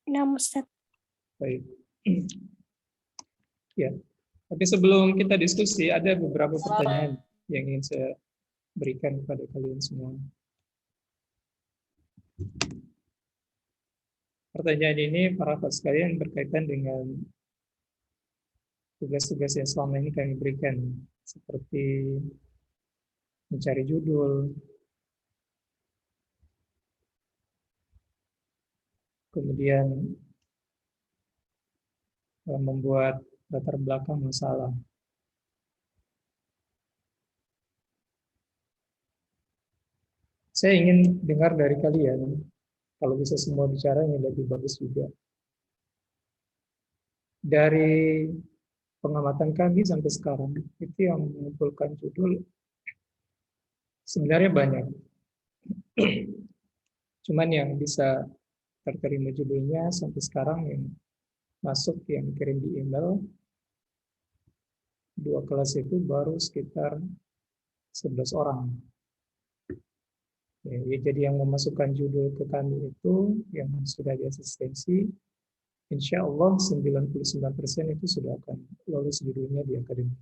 Nah, Ustaz. Baik. Ya, tapi sebelum kita diskusi, ada beberapa pertanyaan yang ingin saya berikan kepada kalian semua. Pertanyaan ini para host sekalian berkaitan dengan tugas-tugas yang selama ini kami berikan, seperti mencari judul, kemudian membuat latar belakang masalah. Saya ingin dengar dari kalian, kalau bisa semua bicara yang lebih bagus juga. Dari pengamatan kami sampai sekarang, itu yang mengumpulkan judul sebenarnya banyak. Cuman yang bisa terterima judulnya sampai sekarang yang masuk, yang kirim di email, 2 kelas itu baru sekitar 11 orang. Ya, jadi yang memasukkan judul ke kami itu yang sudah di asistensi, insya Allah 99% itu sudah akan lolos judulnya di akademik.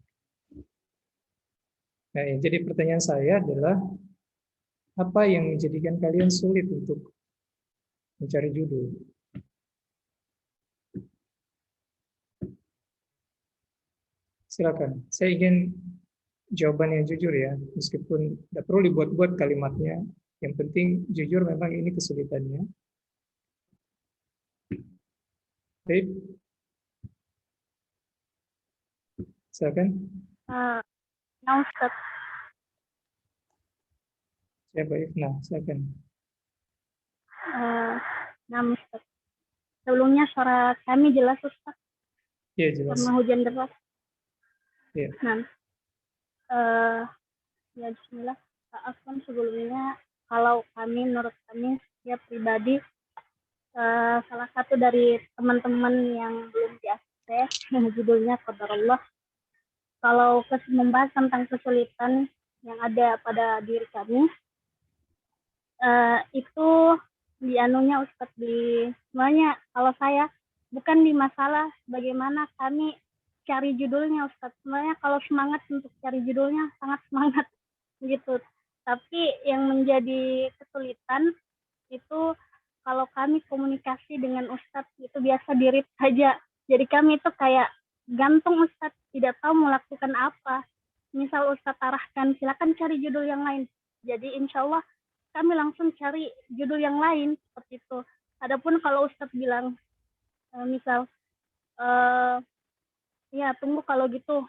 Nah, jadi pertanyaan saya adalah, apa yang menjadikan kalian sulit untuk mencari judul? Silakan. Saya ingin jawaban yang jujur ya, meskipun tidak perlu dibuat-buat kalimatnya. Yang penting jujur, memang ini kesulitannya. Baik. Silakan. Nah, Ustaz. Siapa Ifna? Silakan. Nah, Ustaz. Sebelumnya suara kami jelas, Ustaz. Ya, jelas. Karena hujan deras. Ya. Nah, ya bismillah. Afwan, sebelumnya kalau kami, menurut kami ya pribadi, salah satu dari teman-teman yang belum di ACC, judulnya Qadarullah, kalau membahas tentang kesulitan yang ada pada diri kami, itu di anunya Ustadz, di semuanya, kalau saya bukan di masalah bagaimana kami cari judulnya Ustadz. Sebenarnya kalau semangat untuk cari judulnya sangat semangat gitu. Tapi yang menjadi kesulitan itu kalau kami komunikasi dengan Ustadz itu biasa dirip saja. Jadi kami itu kayak gantung Ustadz, tidak tahu melakukan apa. Misal Ustadz arahkan, silakan cari judul yang lain. Jadi insya Allah kami langsung cari judul yang lain seperti itu. Adapun kalau Ustadz bilang, misal, ya tunggu kalau gitu,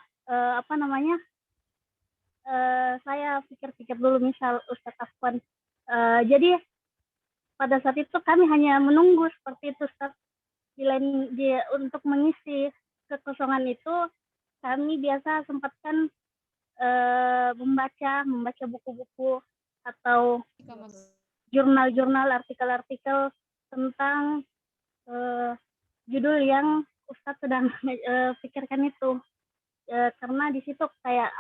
saya pikir-pikir dulu, misal Ustadz Afwan. Jadi pada saat itu kami hanya menunggu seperti itu, Ustadz. Untuk mengisi kekosongan itu, kami biasa sempatkan membaca buku-buku atau jurnal-jurnal, artikel-artikel tentang judul yang Ustadz sedang pikirkan itu. Karena di situ kayak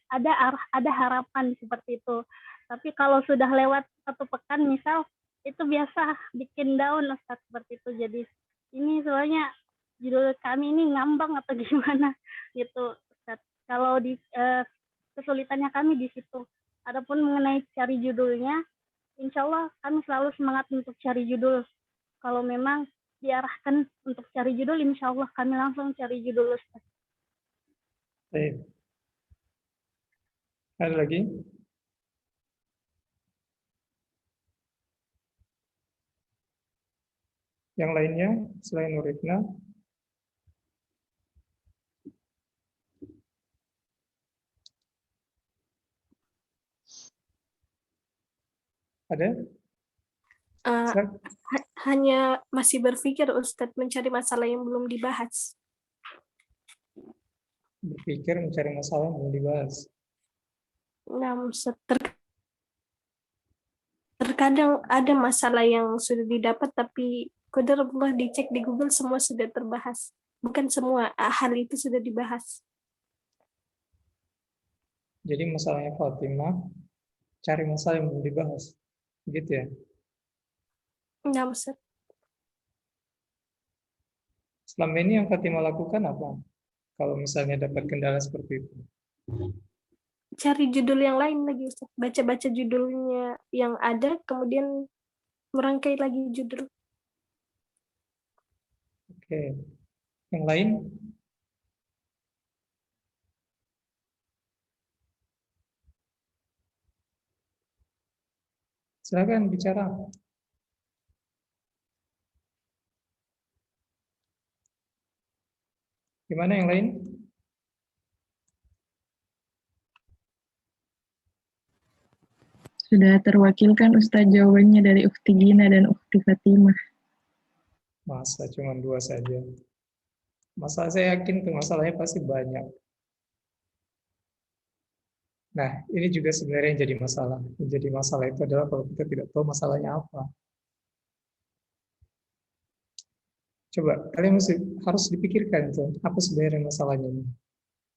ada harapan seperti itu. Tapi kalau sudah lewat 1 pekan misal, itu biasa bikin down Ustadz seperti itu. Jadi ini soalnya judul kami ini ngambang atau gimana gitu Ustadz. Kalau di kesulitannya kami di situ. Adapun mengenai cari judulnya, insya Allah kami selalu semangat untuk cari judul. Kalau memang diarahkan untuk cari judul, insya Allah kami langsung cari judul Ustaz. Baik. Ada lagi? Yang lainnya selain Nuritna? Ada? Hanya masih berpikir Ustadz, mencari masalah yang belum dibahas. Berpikir mencari masalah yang belum dibahas. Nah, terkadang ada masalah yang sudah didapat tapi qadarullah dicek di Google semua sudah terbahas. Bukan semua hal itu sudah dibahas. Jadi masalahnya Fatimah, cari masalah yang belum dibahas. Gitu ya? Nah, Ustaz. Selama ini yang Fatimah lakukan apa? Kalau misalnya dapat kendala seperti itu. Cari judul yang lain lagi, Ustaz. Baca-baca judulnya yang ada, kemudian merangkai lagi judul. Oke. Yang lain? Silakan bicara. Gimana yang lain? Sudah terwakilkan Ustaz jawabannya dari Ukti Gina dan Ukti Fatimah. Masa cuma 2 saja. Masalah saya yakin tuh masalahnya pasti banyak. Nah, ini juga sebenarnya yang jadi masalah. Yang jadi masalah itu adalah kalau kita tidak tahu masalahnya apa. Coba kalian harus dipikirkan tuh, apa sebenarnya masalahnya ini.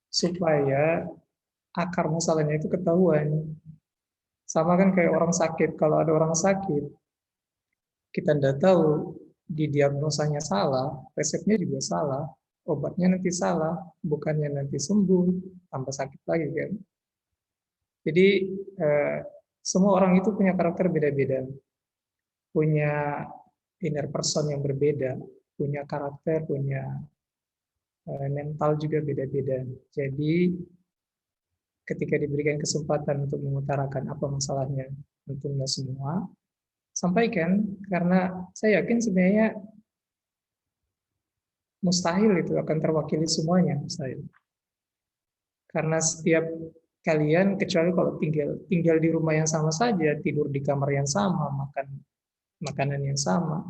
Supaya akar masalahnya itu ketahuan. Sama kan kayak orang sakit. Kalau ada orang sakit, kita tidak tahu didiagnosanya salah, resepnya juga salah, obatnya nanti salah, bukannya nanti sembuh, tambah sakit lagi kan. Jadi semua orang itu punya karakter beda-beda, punya inner person yang berbeda, punya karakter, punya mental juga beda-beda. Jadi ketika diberikan kesempatan untuk mengutarakan apa masalahnya, tentunya semua, sampaikan, karena saya yakin sebenarnya mustahil itu akan terwakili semuanya, mustahil. Karena setiap kalian, kecuali kalau tinggal di rumah yang sama saja, tidur di kamar yang sama, makan makanan yang sama,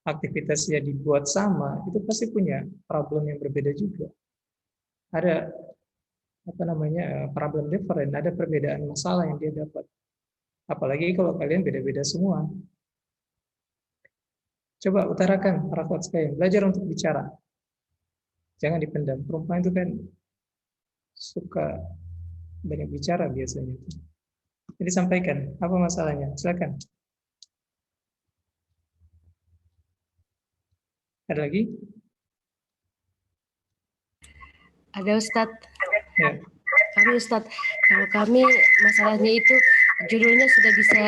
aktivitasnya dibuat sama, itu pasti punya problem yang berbeda juga. Ada problem different, ada perbedaan masalah yang dia dapat. Apalagi kalau kalian beda-beda semua. Coba utarakan para akhwat sekalian, belajar untuk bicara. Jangan dipendam. Perempuan itu kan suka banyak bicara biasanya. Jadi sampaikan, apa masalahnya? Silakan. Ada lagi? Ada Ustadz. Ya. Kami Ustadz, kalau kami masalahnya itu judulnya sudah bisa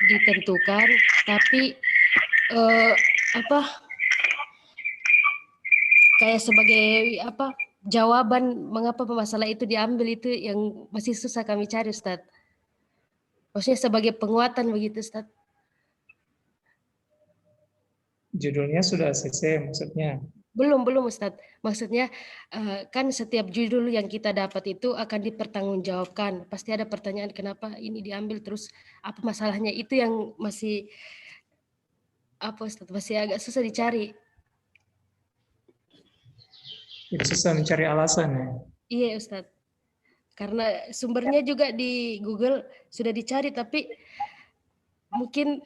ditentukan, tapi kayak sebagai jawaban mengapa masalah itu diambil itu yang masih susah kami cari Ustadz. Maksudnya sebagai penguatan begitu Ustadz. Judulnya sudah ACC maksudnya? Belum Ustadz. Maksudnya kan setiap judul yang kita dapat itu akan dipertanggungjawabkan. Pasti ada pertanyaan kenapa ini diambil, terus apa masalahnya, itu yang masih Ustadz, masih agak susah dicari. Jadi susah mencari alasan ya? Iya Ustadz. Karena sumbernya juga di Google sudah dicari, tapi mungkin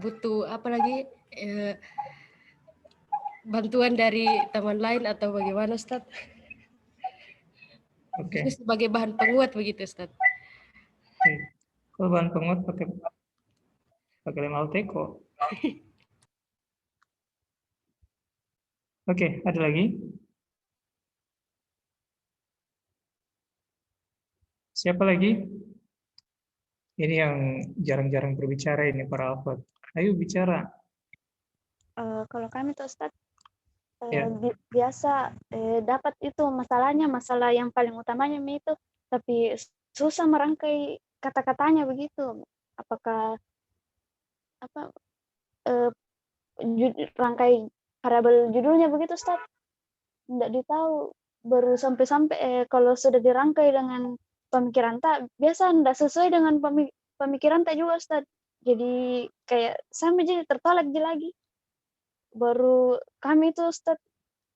butuh bantuan dari teman lain atau bagaimana Ustadz? Oke. Itu sebagai bahan penguat begitu Ustadz. Oke. Kalau bahan penguat pakai lem Alteco. Oke, ada lagi? Siapa lagi? Ini yang jarang-jarang berbicara ini para akhwat. Ayo bicara. Kalau kami tuh Ustadz, Ya. biasa dapat itu masalah yang paling utamanya itu, tapi susah merangkai kata-katanya begitu. Apakah rangkai variabel judulnya begitu Ustaz? Tidak ditahu, baru sampai kalau sudah dirangkai dengan pemikiran tak biasa tidak sesuai dengan pemikiran tak juga Ustaz. Jadi kayak sama jadi tertolak lagi. Baru kami itu Ustaz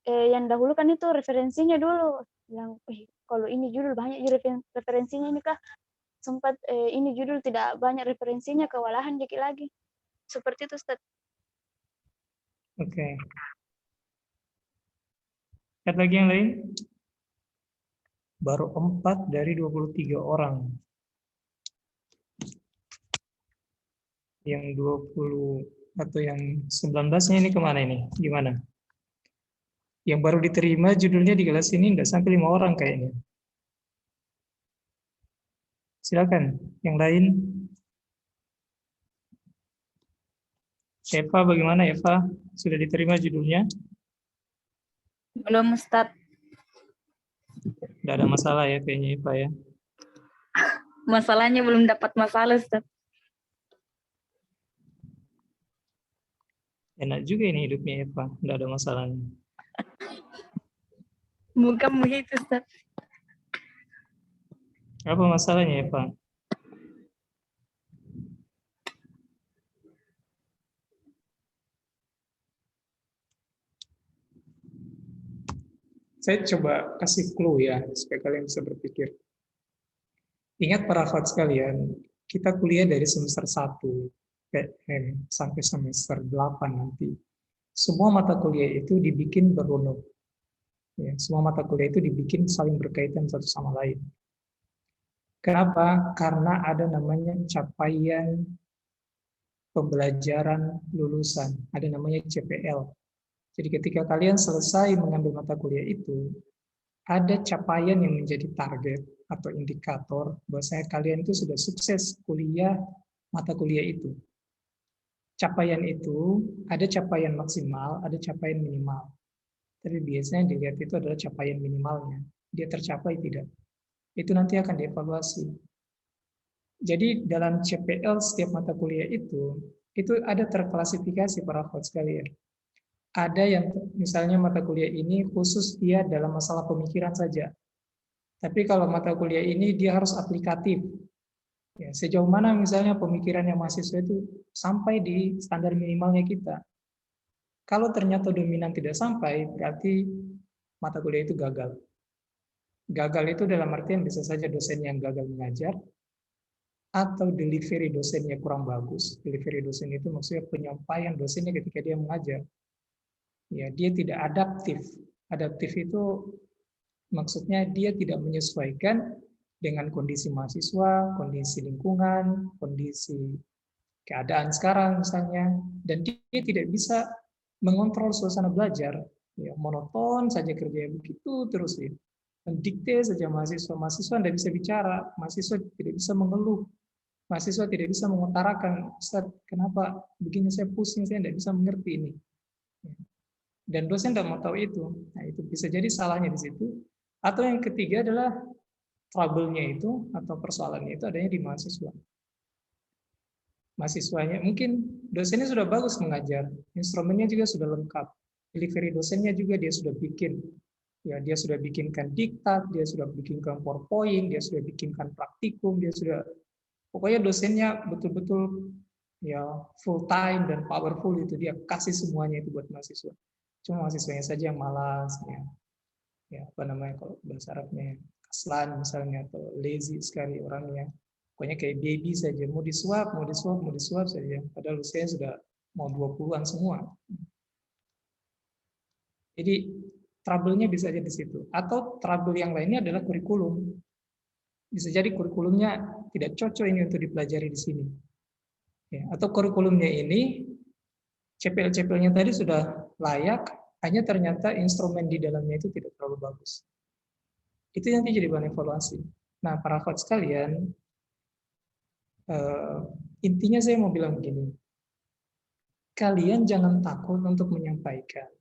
yang dahulu kan itu referensinya dulu, yang kalau ini judul banyak referensinya, ini kah sempat ini judul tidak banyak referensinya, kewalahan dikit lagi seperti itu Ustaz. Oke. Ada lagi yang lain? Baru 4 dari 23 orang. Yang Atau yang 19-nya ini kemana ini? Gimana? Yang baru diterima judulnya di kelas ini enggak sampai 5 orang kayaknya. Silakan, yang lain. Eva, bagaimana Eva? Sudah diterima judulnya? Belum, Ustadz. Tidak ada masalah ya kayaknya Eva ya. Masalahnya belum dapat masalah, Ustadz. Enak juga ini hidupnya Eva, tidak ada masalahnya. Bukan begitu, Ustadz. Apa masalahnya Eva? Saya coba kasih clue ya, supaya kalian bisa berpikir. Ingat para akhwat sekalian, kita kuliah dari semester 1 PM sampai semester 8 nanti. Semua mata kuliah itu dibikin berunut. Ya, semua mata kuliah itu dibikin saling berkaitan satu sama lain. Kenapa? Karena ada namanya capaian pembelajaran lulusan, ada namanya CPL. Jadi ketika kalian selesai mengambil mata kuliah itu, ada capaian yang menjadi target atau indikator bahwasanya kalian itu sudah sukses kuliah mata kuliah itu. Capaian itu ada capaian maksimal, ada capaian minimal. Tapi biasanya dilihat itu adalah capaian minimalnya. Dia tercapai tidak? Itu nanti akan dievaluasi. Jadi dalam CPL setiap mata kuliah itu ada terklasifikasi para akhwat sekalian. Ada yang misalnya mata kuliah ini khusus dia dalam masalah pemikiran saja. Tapi kalau mata kuliah ini dia harus aplikatif. Ya, sejauh mana misalnya pemikirannya mahasiswa itu sampai di standar minimalnya kita. Kalau ternyata dominan tidak sampai, berarti mata kuliah itu gagal. Gagal itu dalam artian bisa saja dosen yang gagal mengajar, atau delivery dosennya kurang bagus. Delivery dosen itu maksudnya penyampaian dosennya ketika dia mengajar. Ya, dia tidak adaptif. Adaptif itu maksudnya dia tidak menyesuaikan dengan kondisi mahasiswa, kondisi lingkungan, kondisi keadaan sekarang misalnya, dan dia tidak bisa mengontrol suasana belajar. Ya, monoton saja kerja begitu terus ya. Mendikte saja mahasiswa tidak bisa bicara, mahasiswa tidak bisa mengeluh, mahasiswa tidak bisa mengutarakan, Ustaz, kenapa begini saya pusing, saya tidak bisa mengerti ini. Dan dosen tidak mau tahu itu. Nah, itu bisa jadi salahnya di situ. Atau yang ketiga adalah trouble-nya itu atau persoalannya itu adanya di mahasiswa. Mahasiswanya mungkin dosennya sudah bagus mengajar, instrumennya juga sudah lengkap, delivery dosennya juga dia sudah bikin. Ya, dia sudah bikinkan diktat, dia sudah bikinkan PowerPoint, dia sudah bikinkan praktikum, dia sudah pokoknya dosennya betul-betul ya full time dan powerful itu, dia kasih semuanya itu buat mahasiswa. Cuma mahasiswanya saja yang malas, ya apa namanya kalau bahasa Arabnya kaslan misalnya, atau lazy sekali orangnya. Pokoknya kayak baby saja, mau disuap saja. Padahal usianya sudah mau 20-an semua. Jadi trouble-nya bisa aja di situ. Atau trouble yang lainnya adalah kurikulum. Bisa jadi kurikulumnya tidak cocok ini untuk dipelajari di sini. Ya, atau kurikulumnya ini CPL-CPL-nya tadi sudah layak, hanya ternyata instrumen di dalamnya itu tidak terlalu bagus. Itu nanti jadi bahan evaluasi. Nah, para akhwat sekalian, intinya saya mau bilang begini. Kalian jangan takut untuk menyampaikan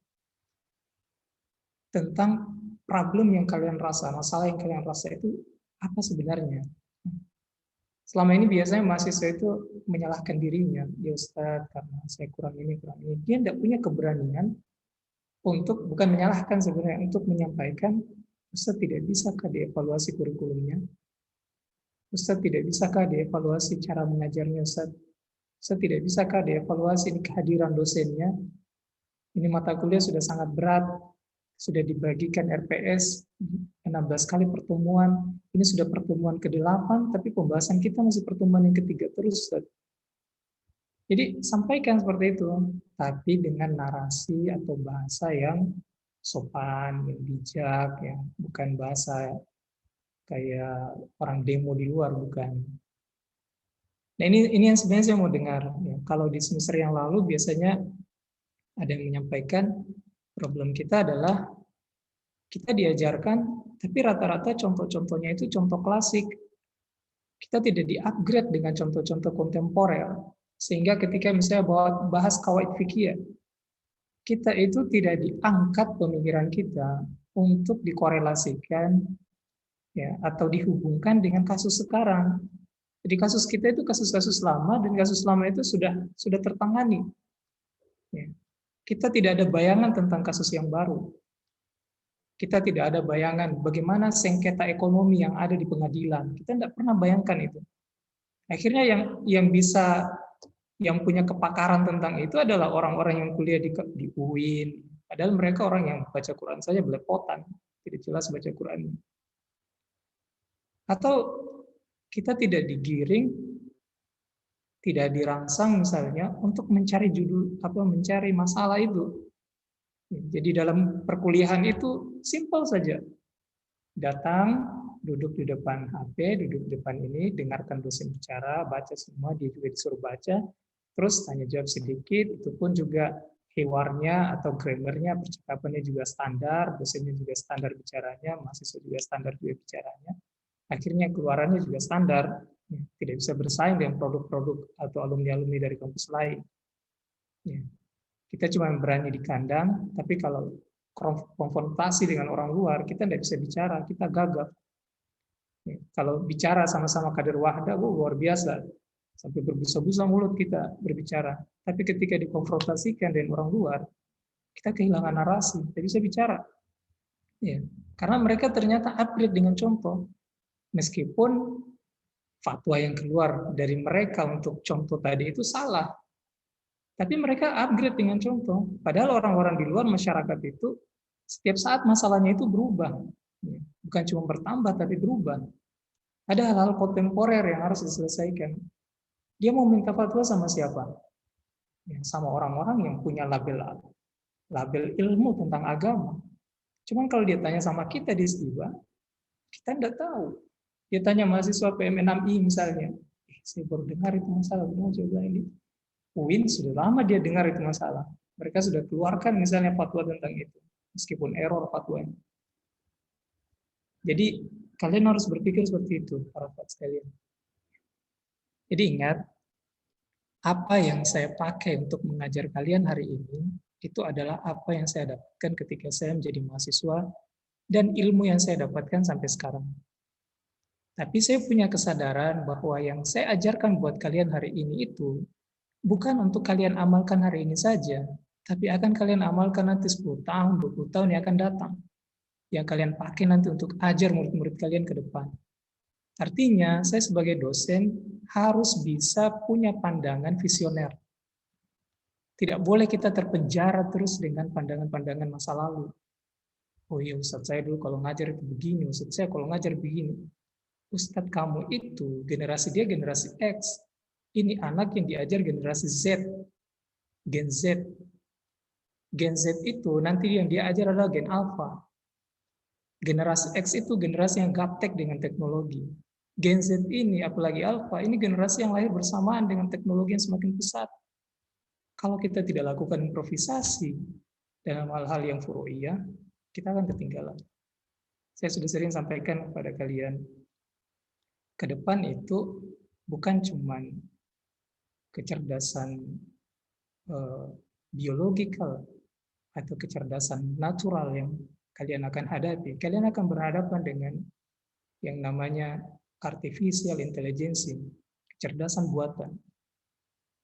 tentang problem yang kalian rasa, masalah yang kalian rasa itu apa sebenarnya. Selama ini biasanya mahasiswa itu menyalahkan dirinya, ya Ustaz, karena saya kurang ini. Dia tidak punya keberanian untuk, bukan menyalahkan sebenarnya, untuk menyampaikan, Ustaz tidak bisakah dievaluasi kurikulumnya? Ustaz tidak bisakah dievaluasi cara mengajarnya Ustaz? Ustaz tidak bisakah dievaluasi kehadiran dosennya? Ini mata kuliah sudah sangat berat, sudah dibagikan RPS 16 kali pertemuan, ini sudah pertemuan ke-8, tapi pembahasan kita masih pertemuan yang ketiga terus. Jadi sampaikan seperti itu, tapi dengan narasi atau bahasa yang sopan, yang bijak, yang bukan bahasa kayak orang demo di luar, bukan. Nah, ini yang sebenarnya saya mau dengar. Ya, kalau di semester yang lalu biasanya ada yang menyampaikan problem kita adalah kita diajarkan, tapi rata-rata contoh-contohnya itu contoh klasik. Kita tidak di-upgrade dengan contoh-contoh kontemporer. Sehingga ketika misalnya bahas kawaid fikih, kita itu tidak diangkat pemikiran kita untuk dikorelasikan ya atau dihubungkan dengan kasus sekarang. Jadi kasus kita itu kasus-kasus lama dan kasus lama itu sudah tertangani. Ya. Kita tidak ada bayangan tentang kasus yang baru. Kita tidak ada bayangan bagaimana sengketa ekonomi yang ada di pengadilan. Kita tidak pernah bayangkan itu. Akhirnya yang punya kepakaran tentang itu adalah orang-orang yang kuliah di UIN. Padahal mereka orang yang baca Quran saja belepotan, tidak jelas baca Quran. Atau kita tidak digiring, tidak dirangsang misalnya untuk mencari judul atau mencari masalah itu. Jadi dalam perkuliahan itu simpel saja. Datang, duduk di depan HP, duduk di depan ini, dengarkan dosen bicara, baca semua, dia juga disuruh baca, terus tanya jawab sedikit, itu pun juga hewarnya atau grammarnya, percakapannya juga standar, dosennya juga standar bicaranya, mahasiswa juga standar juga bicaranya. Akhirnya keluarannya juga standar, tidak bisa bersaing dengan produk-produk atau alumni-alumni dari kampus lain. Kita cuma berani di kandang, tapi kalau konfrontasi dengan orang luar, kita tidak bisa bicara, kita gagap. Kalau bicara sama-sama kader Wahda, luar biasa. Sampai berbusa-busa mulut kita berbicara. Tapi ketika dikonfrontasikan dengan orang luar, kita kehilangan narasi, tidak bisa bicara. Ya, karena mereka ternyata upgrade dengan contoh. Meskipun fatwa yang keluar dari mereka untuk contoh tadi itu salah. Tapi mereka upgrade dengan contoh. Padahal orang-orang di luar masyarakat itu setiap saat masalahnya itu berubah. Bukan cuma bertambah, tapi berubah. Ada hal-hal kontemporer yang harus diselesaikan. Dia mau minta fatwa sama siapa? Sama orang-orang yang punya label ilmu tentang agama. Cuman kalau dia tanya sama kita di Istiwa, kita tidak tahu. Dia tanya mahasiswa PM6I misalnya, saya baru dengar itu masalah, benar coba ini. UIN sudah lama dia dengar itu masalah. Mereka sudah keluarkan misalnya fatwa tentang itu, meskipun error fatwanya. Jadi kalian harus berpikir seperti itu, para Pak sekalian. Jadi ingat, apa yang saya pakai untuk mengajar kalian hari ini, itu adalah apa yang saya dapatkan ketika saya menjadi mahasiswa, dan ilmu yang saya dapatkan sampai sekarang. Tapi saya punya kesadaran bahwa yang saya ajarkan buat kalian hari ini itu, bukan untuk kalian amalkan hari ini saja, tapi akan kalian amalkan nanti 10 tahun, 20 tahun yang akan datang. Yang kalian pakai nanti untuk ajar murid-murid kalian ke depan. Artinya, saya sebagai dosen harus bisa punya pandangan visioner. Tidak boleh kita terpenjara terus dengan pandangan-pandangan masa lalu. Oh iya, Ustadz saya dulu kalau ngajar itu begini, Ustadz saya kalau ngajar begini. Ustadz kamu itu, generasi dia generasi X. Ini anak yang diajar generasi Z. Gen Z. Gen Z itu nanti yang dia ajar adalah gen alpha. Generasi X itu generasi yang gaptek dengan teknologi. Gen Z ini, apalagi alpha, ini generasi yang lahir bersamaan dengan teknologi yang semakin pesat. Kalau kita tidak lakukan improvisasi dalam hal-hal yang furu'iyah, kita akan ketinggalan. Saya sudah sering sampaikan kepada kalian, ke depan itu bukan cuma kecerdasan biologikal atau kecerdasan natural yang kalian akan hadapi. Kalian akan berhadapan dengan yang namanya artificial intelligence, kecerdasan buatan.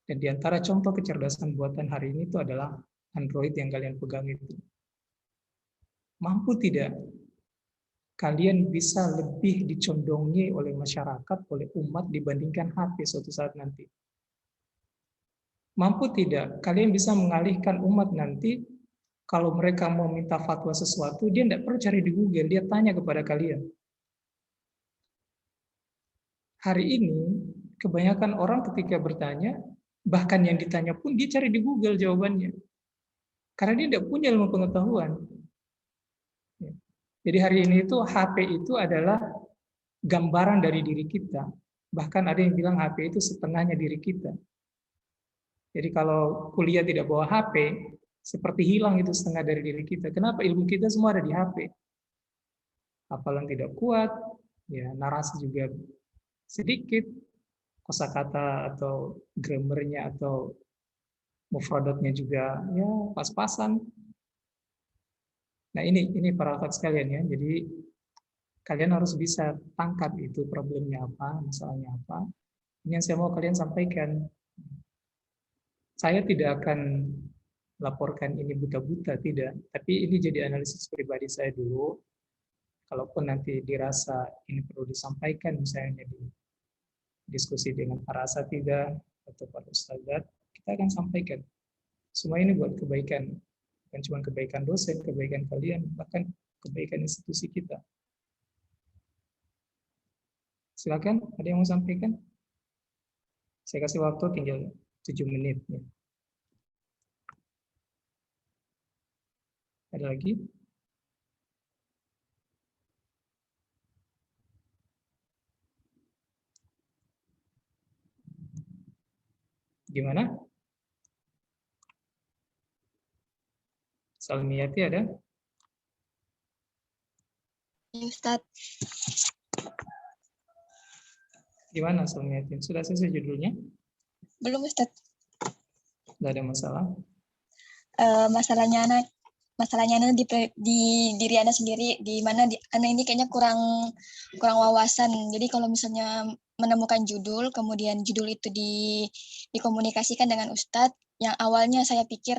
Dan di antara contoh kecerdasan buatan hari ini itu adalah Android yang kalian pegang itu. Mampu tidak kalian bisa lebih dicondongi oleh masyarakat, oleh umat dibandingkan HP suatu saat nanti? Mampu tidak kalian bisa mengalihkan umat nanti, kalau mereka mau minta fatwa sesuatu, dia tidak perlu cari di Google, dia tanya kepada kalian. Hari ini, kebanyakan orang ketika bertanya, bahkan yang ditanya pun dia cari di Google jawabannya. Karena dia tidak punya ilmu pengetahuan. Jadi hari ini itu HP itu adalah gambaran dari diri kita. Bahkan ada yang bilang HP itu setengahnya diri kita. Jadi kalau kuliah tidak bawa HP, seperti hilang itu setengah dari diri kita. Kenapa? Ilmu kita semua ada di HP. Hafalan tidak kuat, ya narasi juga sedikit, kosakata atau grammarnya atau mufradatnya juga ya pas-pasan. Nah ini para akhwat sekalian ya. Jadi kalian harus bisa tangkap itu problemnya apa, masalahnya apa. Ini yang saya mau kalian sampaikan. Saya tidak akan laporkan ini buta-buta, tidak. Tapi ini jadi analisis pribadi saya dulu. Kalaupun nanti dirasa ini perlu disampaikan, misalnya di diskusi dengan para asatidzah atau para ustadzat, kita akan sampaikan. Semua ini buat kebaikan, bukan cuma kebaikan dosen, kebaikan kalian, bahkan kebaikan institusi kita. Silakan, ada yang mau sampaikan? Saya kasih waktu tinggal 7 menit. Ya. Ada lagi? Gimana? Salmiati ada? Ustadz, Gimana Salmiati? Sudah selesai judulnya? belum Ustadz. Tidak ada masalah. Masalahnya anak di diri anak sendiri, di mana anak ini kayaknya kurang wawasan. Jadi kalau misalnya menemukan judul, kemudian judul itu dikomunikasikan dengan Ustadz, yang awalnya saya pikir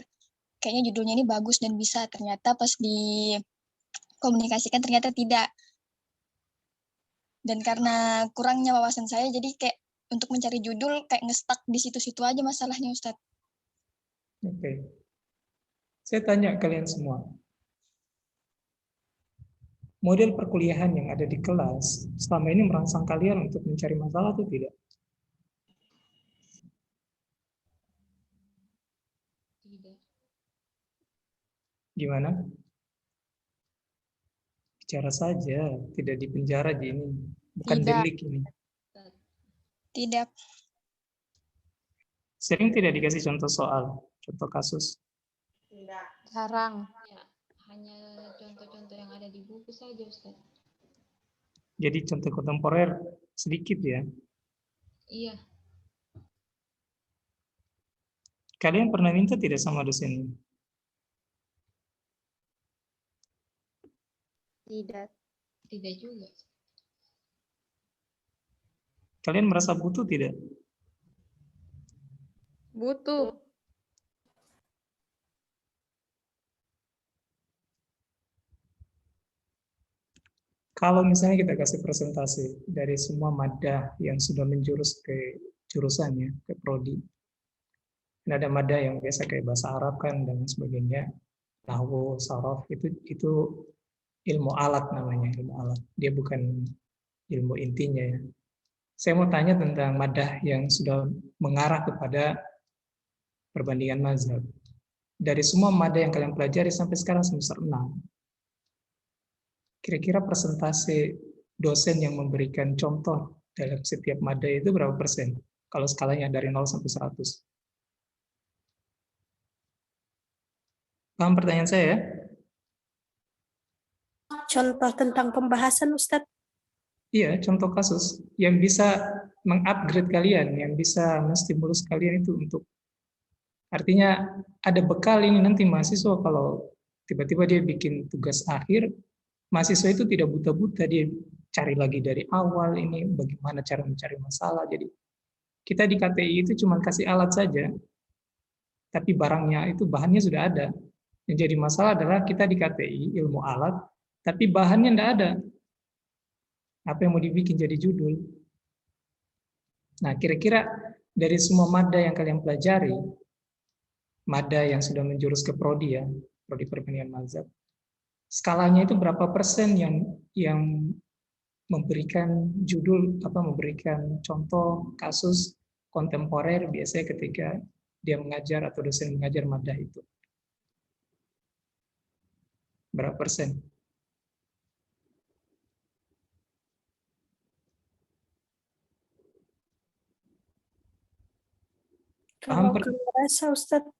kayaknya judulnya ini bagus dan bisa, ternyata pas dikomunikasikan ternyata tidak. Dan karena kurangnya wawasan saya, jadi kayak untuk mencari judul kayak nge-stuck di situ-situ aja masalahnya Ustadz. Oke. Saya tanya kalian semua. Model perkuliahan yang ada di kelas selama ini merangsang kalian untuk mencari masalah atau tidak? Tidak. Gimana? Bicara saja, tidak dipenjara di ini. Bukan Tidak. delik ini. Tidak. Sering tidak dikasih contoh soal, contoh kasus. Jarang. Ya, hanya contoh-contoh yang ada di buku saja, Ustaz. Jadi contoh kontemporer sedikit ya. Iya. Kalian pernah minta tidak sama dosen? Tidak. Tidak juga. Kalian merasa butuh tidak? Butuh. Kalau misalnya kita kasih presentasi dari semua madah yang sudah menjurus ke jurusannya, ke prodi. Dan ada madah yang biasa kayak bahasa Arab kan dan sebagainya, nahwu, saraf, itu ilmu alat namanya, ilmu alat. Dia bukan ilmu intinya ya. Saya mau tanya tentang madah yang sudah mengarah kepada perbandingan mazhab. Dari semua madah yang kalian pelajari sampai sekarang semester 6, kira-kira persentase dosen yang memberikan contoh dalam setiap madah itu berapa persen? Kalau skalanya dari 0 sampai 100. Paham pertanyaan saya ya? Contoh tentang pembahasan Ustadz. Iya, contoh kasus yang bisa mengupgrade kalian, yang bisa menstimulus kalian itu untuk artinya ada bekal ini nanti mahasiswa kalau tiba-tiba dia bikin tugas akhir, mahasiswa itu tidak buta-buta, dia cari lagi dari awal ini bagaimana cara mencari masalah. Jadi kita di KTI itu cuma kasih alat saja, tapi barangnya itu bahannya sudah ada. Yang jadi masalah adalah kita di KTI ilmu alat, tapi bahannya tidak ada. Apa yang mau dibikin jadi judul? Nah, kira-kira dari semua mada yang kalian pelajari, mada yang sudah menjurus ke prodi ya, prodi perbandingan mazhab, skalanya itu berapa persen yang memberikan judul memberikan contoh kasus kontemporer biasanya ketika dia mengajar atau dosen mengajar mada itu? Berapa persen? Kalau Paham? kami rasa Ustadz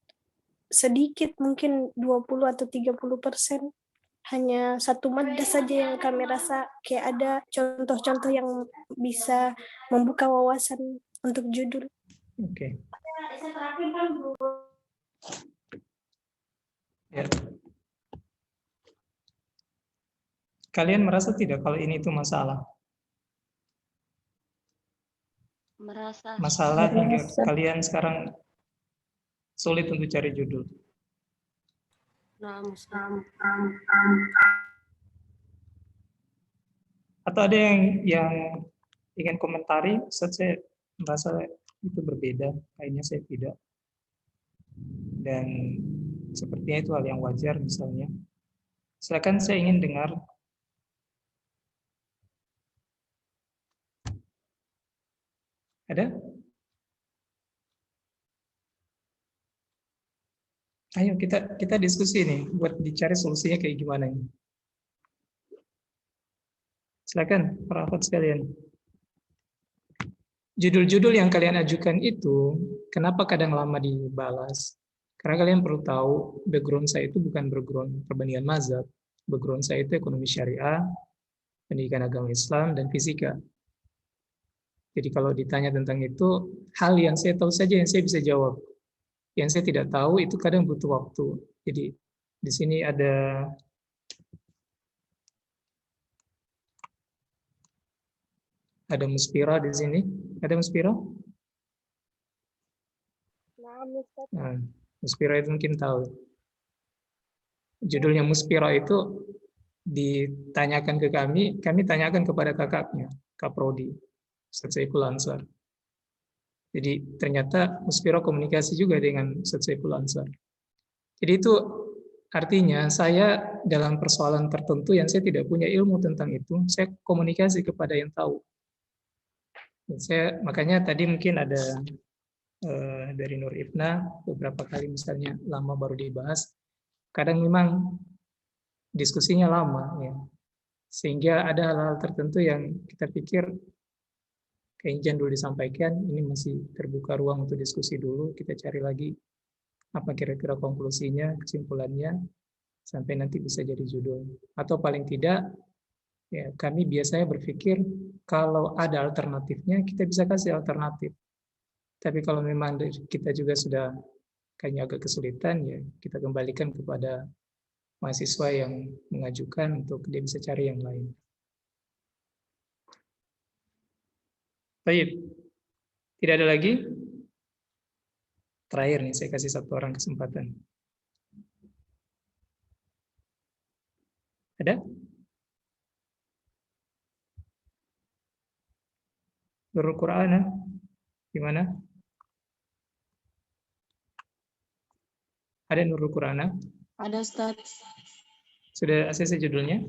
sedikit, mungkin 20 atau 30%. Hanya satu madda saja yang kami rasa kayak ada contoh-contoh yang bisa membuka wawasan untuk judul. Oke. Ya. Kalian merasa tidak kalau ini itu masalah? Merasa. Masalah hingga Merasa. kalian sekarang sulit untuk cari judul. Nah, Atau ada yang ingin komentari? Ustaz, saya merasa itu berbeda, kayaknya saya tidak. Dan sepertinya itu hal yang wajar misalnya. Silakan, saya ingin dengar. Ada? Ayo kita diskusi nih buat dicari solusinya kayak gimana ini. Silakan para akhwat sekalian. Judul-judul yang kalian ajukan itu kenapa kadang lama dibalas? Karena kalian perlu tahu background saya itu bukan background perbandingan mazhab. Background saya itu ekonomi syariah, pendidikan agama Islam, dan fisika. Jadi kalau ditanya tentang itu, hal yang saya tahu saja yang saya bisa jawab. Yang saya tidak tahu itu kadang butuh waktu. Jadi di sini ada Muspira di sini. Ada Muspira? Nah, Muspira itu mungkin tahu. Judulnya Muspira itu ditanyakan ke kami tanyakan kepada kakaknya, Kak Prodi, Ustaz Saiful Ansar. Jadi ternyata Muspira komunikasi juga dengan Ustaz Saiful Ansar. Jadi itu artinya saya dalam persoalan tertentu yang saya tidak punya ilmu tentang itu, saya komunikasi kepada yang tahu. Makanya tadi mungkin ada dari Nur Ibna beberapa kali misalnya lama baru dibahas. Kadang memang diskusinya lama ya. Sehingga ada hal-hal tertentu yang kita pikir kayaknya dulu disampaikan, ini masih terbuka ruang untuk diskusi dulu, kita cari lagi apa kira-kira konklusinya, kesimpulannya, sampai nanti bisa jadi judul. Atau paling tidak, ya, kami biasanya berpikir kalau ada alternatifnya, kita bisa kasih alternatif. Tapi kalau memang kita juga sudah kayaknya agak kesulitan, ya kita kembalikan kepada mahasiswa yang mengajukan untuk dia bisa cari yang lain. Baik, tidak ada lagi? Terakhir nih, saya kasih satu orang kesempatan. Ada? Nurul Quran, gimana? Ada Nurul Quran? Ada Ustaz. Sudah ACC judulnya?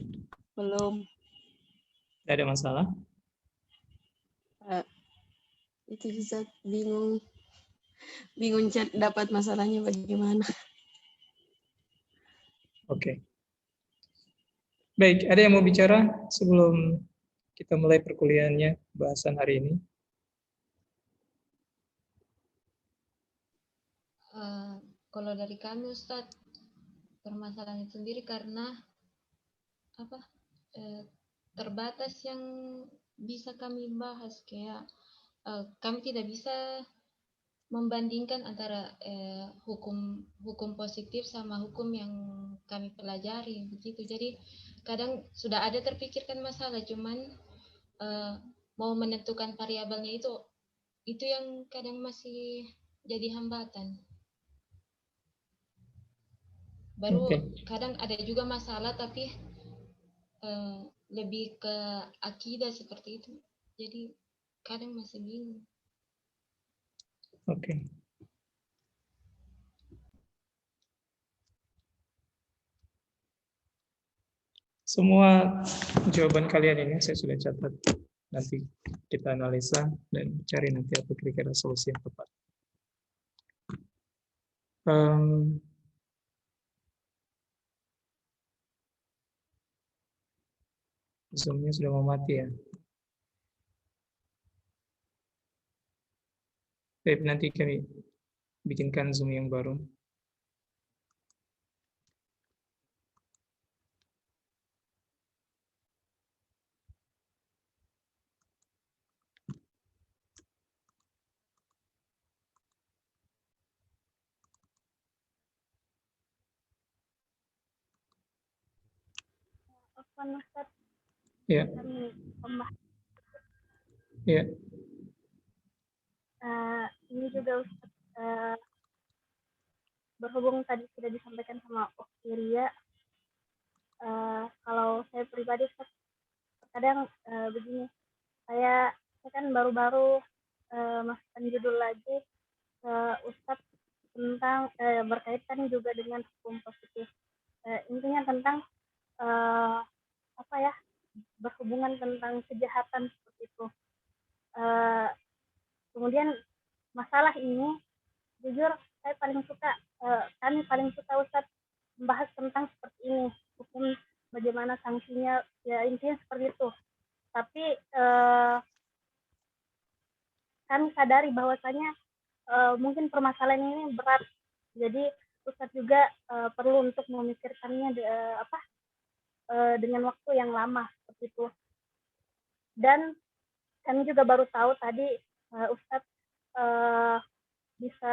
Belum. Tidak ada masalah? Itu Ustaz bingung dapat masalahnya bagaimana. Oke. Baik, ada yang mau bicara sebelum kita mulai perkuliahannya, bahasan hari ini? Kalau dari kami Ustadz, permasalahannya sendiri karena terbatas yang bisa kami bahas, kayak kami tidak bisa membandingkan antara hukum positif sama hukum yang kami pelajari begitu. Jadi kadang sudah ada terpikirkan masalah, cuman mau menentukan variabelnya itu yang kadang masih jadi hambatan. Baru kadang ada juga masalah tapi lebih ke akidah seperti itu. Jadi kadang masih bingung. Oke. Semua jawaban kalian ini saya sudah catat. Nanti kita analisa dan cari nanti apa kira-kira solusi yang tepat. Zoom-nya sudah mau mati ya. Baik, nanti kami bikinkan Zoom yang baru. Ustaz, Ya, kami membahas ya. ini juga Ustaz, berhubung tadi sudah disampaikan sama Ukti Ria, kalau saya pribadi Ustaz, kadang begini, saya kan baru-baru masukkan judul lagi ke Ustadz tentang berkaitan juga dengan hukum positif. Intinya tentang apa ya, berhubungan tentang kejahatan seperti itu. Kemudian masalah ini jujur saya paling suka, kami paling suka Ustadz membahas tentang seperti ini, hukum bagaimana sanksinya, ya intinya seperti itu. Tapi kami sadari bahwasanya mungkin permasalahan ini berat, jadi Ustadz juga perlu untuk memikirkannya dengan waktu yang lama seperti itu. Dan kami juga baru tahu tadi Ustadz bisa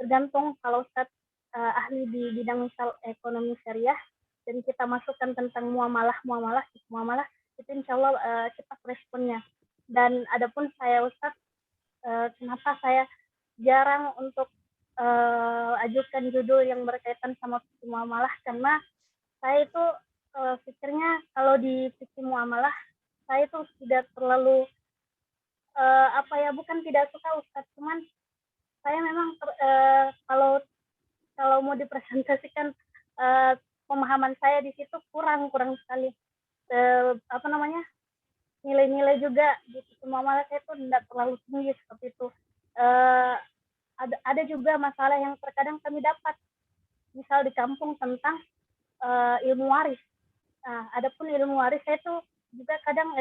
tergantung kalau Ustadz ahli di bidang misal ekonomi syariah dan kita masukkan tentang muamalah itu insya Allah cepat responnya. Dan adapun saya Ustadz, kenapa saya jarang untuk ajukan judul yang berkaitan sama fikih muamalah, karena saya itu pikirnya kalau di fikih muamalah saya itu tidak terlalu bukan tidak suka Ustadz, cuman saya memang kalau mau dipresentasikan pemahaman saya di situ kurang sekali, nilai-nilai juga di fikih muamalah saya itu tidak terlalu tinggi seperti itu. Ada juga masalah yang terkadang kami dapat misal di kampung tentang ilmu waris. Adapun ilmu waris saya itu juga kadang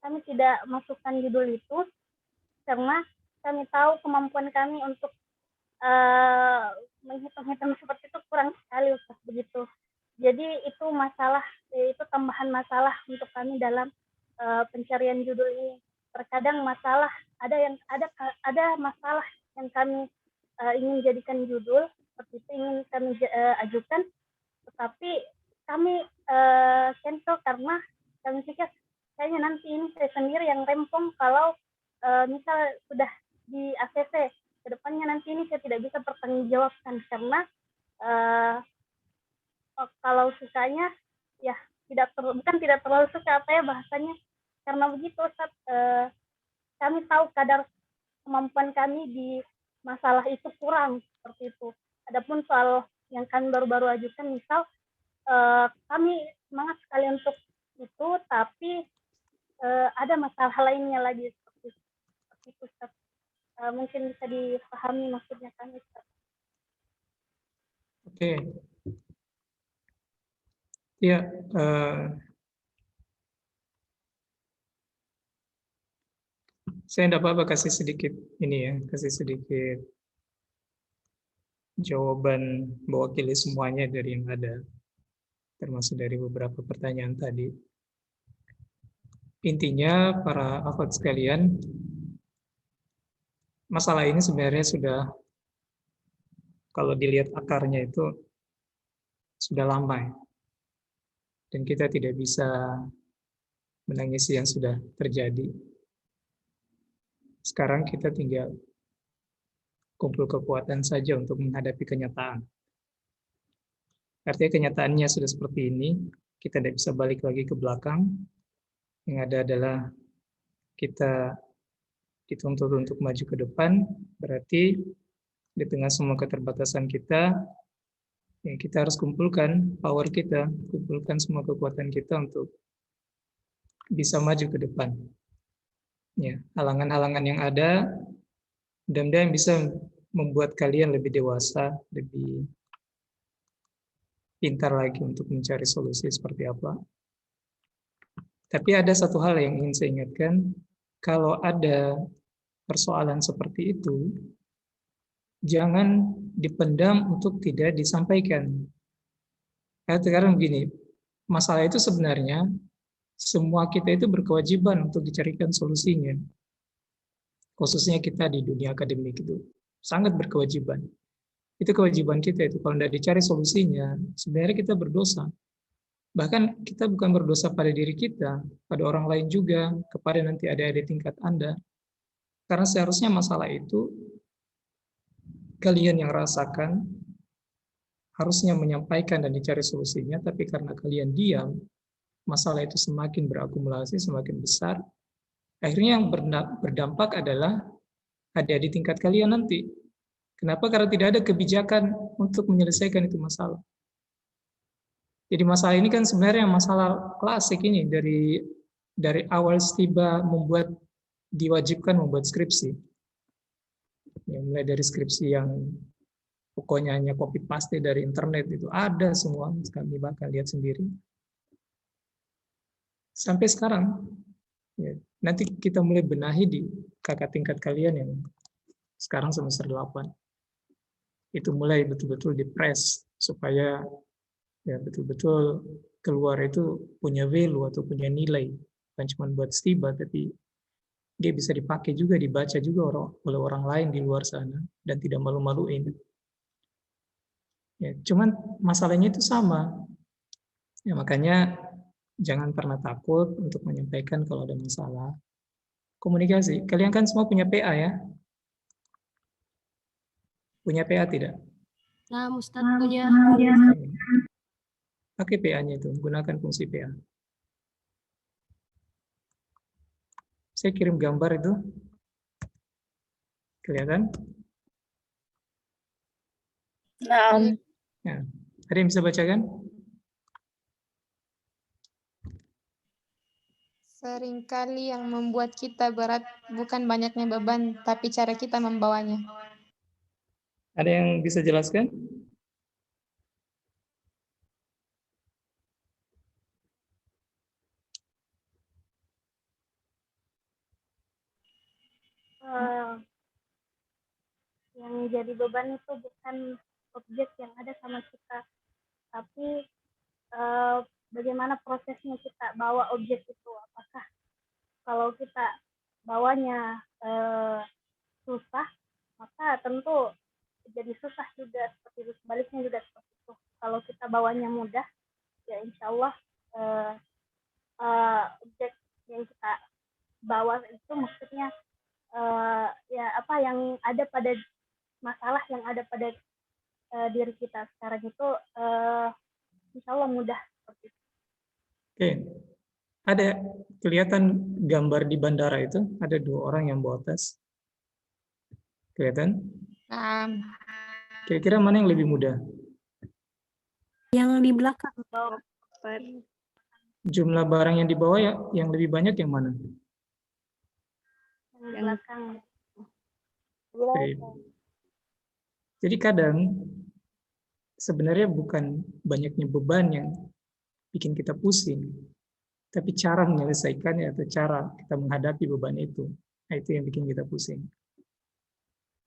kami tidak masukkan judul itu karena kami tahu kemampuan kami untuk menghitung-hitung seperti itu kurang sekali Ustaz, begitu. Jadi itu tambahan masalah untuk kami dalam pencarian judul ini. Terkadang ada masalah yang kami ingin jadikan judul seperti itu, ingin kami ajukan, tetapi kami cancel karena kami pikir kayaknya nanti ini saya sendiri yang rempong kalau misal sudah di ACC, kedepannya nanti ini saya tidak bisa bertanggungjawabkan karena kalau sukanya ya bukan tidak terlalu suka bahasanya, karena begitu Ustaz, kami tahu kadar kemampuan kami di masalah itu kurang seperti itu. Adapun soal yang kami baru-baru ajukan misal kami semangat sekali untuk itu, tapi ada masalah lainnya lagi seperti itu Ustaz. Mungkin bisa dipahami maksudnya kami Ustaz. Oke. Ya, saya tidak apa-apa kasih sedikit jawaban mewakili semuanya dari yang ada, termasuk dari beberapa pertanyaan tadi. Intinya para akhwat sekalian, masalah ini sebenarnya sudah, kalau dilihat akarnya itu sudah lama ya. Dan kita tidak bisa menangisi yang sudah terjadi. Sekarang kita tinggal kumpul kekuatan saja untuk menghadapi kenyataan. Artinya kenyataannya sudah seperti ini, kita tidak bisa balik lagi ke belakang. Yang ada adalah kita dituntut untuk maju ke depan, berarti di tengah semua keterbatasan kita, ya kita harus kumpulkan power kita, kumpulkan semua kekuatan kita untuk bisa maju ke depan. Ya, halangan-halangan yang ada, mudah-mudahan bisa membuat kalian lebih dewasa, lebih pintar lagi untuk mencari solusi seperti apa. Tapi ada satu hal yang ingin saya ingatkan, kalau ada persoalan seperti itu, jangan dipendam untuk tidak disampaikan. Karena sekarang begini, masalah itu sebenarnya semua kita itu berkewajiban untuk dicarikan solusinya. Khususnya kita di dunia akademik itu sangat berkewajiban. Itu kewajiban kita itu. Kalau tidak dicari solusinya, sebenarnya kita berdosa. Bahkan kita bukan berdosa pada diri kita, pada orang lain juga, kepada nanti adik-adik tingkat Anda. Karena seharusnya masalah itu kalian yang rasakan, harusnya menyampaikan dan dicari solusinya, tapi karena kalian diam, masalah itu semakin berakumulasi, semakin besar. Akhirnya yang berdampak adalah adik-adik tingkat kalian nanti. Kenapa? Karena tidak ada kebijakan untuk menyelesaikan itu masalah. Jadi masalah ini kan sebenarnya masalah klasik ini dari awal tiba diwajibkan membuat skripsi. Ya, mulai dari skripsi yang pokoknya hanya copy paste dari internet itu ada semua, kami bahkan lihat sendiri. Sampai sekarang, ya, nanti kita mulai benahi di kakak tingkat kalian yang sekarang semester 8. Itu mulai betul-betul dipres supaya ya betul-betul keluar itu punya value atau punya nilai, bukan cuma buat stiba, tapi dia bisa dipakai juga, dibaca juga oleh orang lain di luar sana dan tidak malu-maluin. Ya, cuman masalahnya itu sama. Ya, makanya jangan pernah takut untuk menyampaikan kalau ada masalah. Komunikasi. Kalian kan semua punya PA ya? Punya PA tidak? Nah, Ustadz punya. Pakai PA-nya itu, gunakan fungsi PA. Saya kirim gambar itu. Kelihatan? Nah, Ya. Ada yang bisa bacakan? Seringkali yang membuat kita berat bukan banyaknya beban, tapi cara kita membawanya. Ada yang bisa jelaskan? Yang jadi beban itu bukan objek yang ada sama kita, tapi bagaimana prosesnya kita bawa objek itu. Apakah kalau kita bawanya susah, maka tentu jadi susah juga, seperti itu. Sebaliknya juga seperti itu. Kalau kita bawanya mudah, ya insya Allah objek yang kita bawa itu maksudnya ya apa yang ada pada masalah yang ada pada diri kita sekarang itu insya Allah mudah seperti itu. Oke. Ada kelihatan gambar di bandara itu, ada 2 orang yang bawa tas. Kelihatan? Kira-kira mana yang lebih mudah? Yang di belakang. Jumlah barang yang dibawa ya, yang lebih banyak yang mana? Yang di belakang. Oke. Jadi kadang sebenarnya bukan banyaknya beban yang bikin kita pusing, tapi cara menyelesaikannya atau cara kita menghadapi beban itu. Nah, itu yang bikin kita pusing.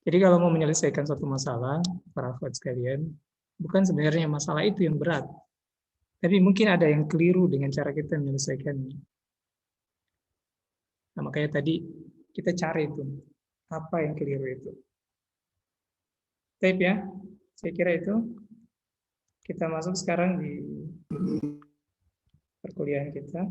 Jadi kalau mau menyelesaikan suatu masalah, para akhwat sekalian, bukan sebenarnya masalah itu yang berat, tapi mungkin ada yang keliru dengan cara kita menyelesaikannya. Nah, makanya tadi kita cari itu, apa yang keliru itu. Tape ya, saya kira itu. Kita masuk sekarang di perkuliahan kita.